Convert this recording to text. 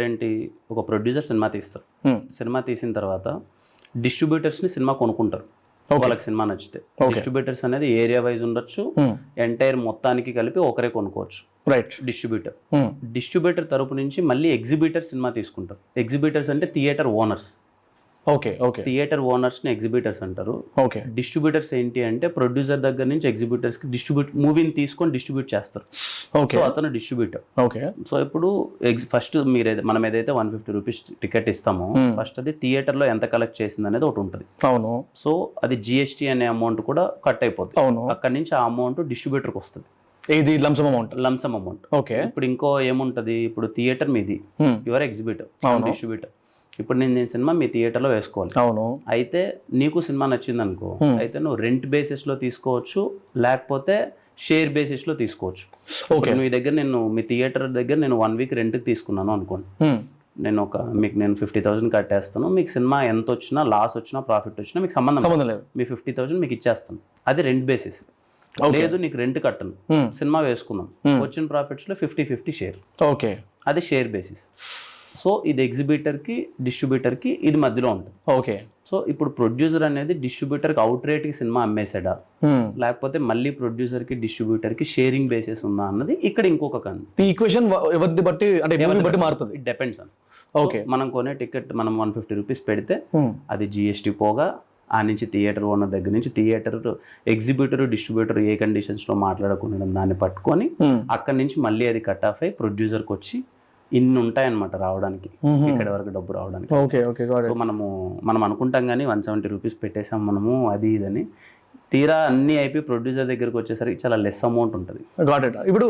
ఇప్పుడేంటి ఒక producer cinema తీస్తారు. సినిమా తీసిన తర్వాత డిస్ట్రిబ్యూటర్స్ని సినిమా కొనుక్కుంటారు వాళ్ళకి సినిమా నచ్చితే. డిస్ట్రిబ్యూటర్స్ అనేది ఏరియా వైజ్ ఉండొచ్చు, ఎంటైర్ మొత్తానికి కలిపి ఒకరే కొనుక్కోవచ్చు. రైట్. డిస్ట్రిబ్యూటర్ తరపు నుంచి మళ్ళీ ఎగ్జిబిటర్ సినిమా తీసుకుంటారు. ఎగ్జిబిటర్స్ అంటే థియేటర్ ఓనర్స్. ఓకే. థియేటర్ ఓనర్స్ని ఎగ్జిబిటర్స్ అంటారు. ఓకే. డిస్ట్రిబ్యూటర్స్ ఏంటి అంటే ప్రొడ్యూసర్ దగ్గర నుంచి ఎగ్జిబిటర్స్కి మూవీని తీసుకొని డిస్ట్రిబ్యూట్ చేస్తారు. ఓకే. సో అతను డిస్ట్రిబ్యూటర్. ఓకే. సో ఇప్పుడు ఫస్ట్ మనం ఏదైతే 150 రూపీస్ టికెట్ ఇస్తామో ఫస్ట్ అది థియేటర్లో ఎంత కలెక్ట్ చేసింది అనేది ఒకటి ఉంటుంది. అవును. సో అది జిఎస్టీ అనే అమౌంట్ కూడా కట్ అయిపోతుంది. అవును. అక్కడి నుంచి ఆ అమౌంట్ డిస్ట్రిబ్యూటర్కి వస్తుంది. ఇది లంసమ్ అమౌంట్. ఓకే. ఇప్పుడు ఇంకో ఏముంటది, ఇప్పుడు థియేటర్ మీది, యువర్ ఎగ్జిబిటర్, డిస్ట్రిబ్యూటర్. ఇప్పుడు నేను సినిమా మీ థియేటర్లో వేసుకోవాలి. అవును. అయితే నీకు సినిమా నచ్చింది అనుకో, అయితే నువ్వు రెంట్ బేసిస్లో తీసుకోవచ్చు, లేకపోతే షేర్ బేసిస్లో తీసుకోవచ్చు. మీ దగ్గర మీ థియేటర్ దగ్గర నేను 1 వీక్ రెంట్కి తీసుకున్నాను అనుకోండి, మీకు నేను 50,000 కట్టేస్తాను. మీకు సినిమా ఎంత వచ్చినా, లాస్ వచ్చినా, ప్రాఫిట్ వచ్చినా మీకు సంబంధం లేదు. మీ 50,000 మీకు ఇచ్చేస్తాను. అది రెంట్ బేసిస్. లేదు నీకు రెంట్ కట్టను, సినిమా వేసుకుందాం, వచ్చిన ప్రాఫిట్స్లో 50-50 షేర్. ఓకే. అది షేర్ బేసిస్. సో ఇది ఎగ్జిబిటర్కి డిస్ట్రిబ్యూటర్కి ఇది మధ్యలో ఉంటుంది. ఓకే. సో ఇప్పుడు ప్రొడ్యూసర్ అనేది డిస్ట్రిబ్యూటర్కి అవుట్ రేట్కి సినిమా అమ్మేసాడా, లేకపోతే మళ్ళీ ప్రొడ్యూసర్కి డిస్ట్రిబ్యూటర్కి షేరింగ్ బేసిస్ ఉందా అన్నది ఇక్కడ ఇంకొక కన్. ఈ ఈక్వేషన్ ఎవరిని బట్టి మారుతుంది. It depends on. ఓకే. మనం కొనే టికెట్ మనం 150 రూపీస్ పెడితే అది జిఎస్టీ పోగా ఆ నుంచి థియేటర్ ఓనర్ దగ్గర నుంచి థియేటర్ ఎగ్జిబ్యూటర్ డిస్ట్రిబ్యూటర్ ఏ కండిషన్స్లో మాట్లాడకుండా దాన్ని పట్టుకొని అక్కడి నుంచి మళ్ళీ అది కట్ ఆఫ్ అయ్యి ప్రొడ్యూసర్కి వచ్చి ఇన్ని ఉంటాయన్నమాట రావడానికి, ఇక్కడ వరకు డబ్బు రావడానికి. సో మనం అనుకుంటాం కానీ 170 రూపీస్ పెట్టేసాం మనము అది ఇదని, తీరా అన్నీ అయిపోయి ప్రొడ్యూసర్ దగ్గరకు వచ్చేసరికి చాలా లెస్ అమౌంట్ ఉంటుంది. ఇప్పుడు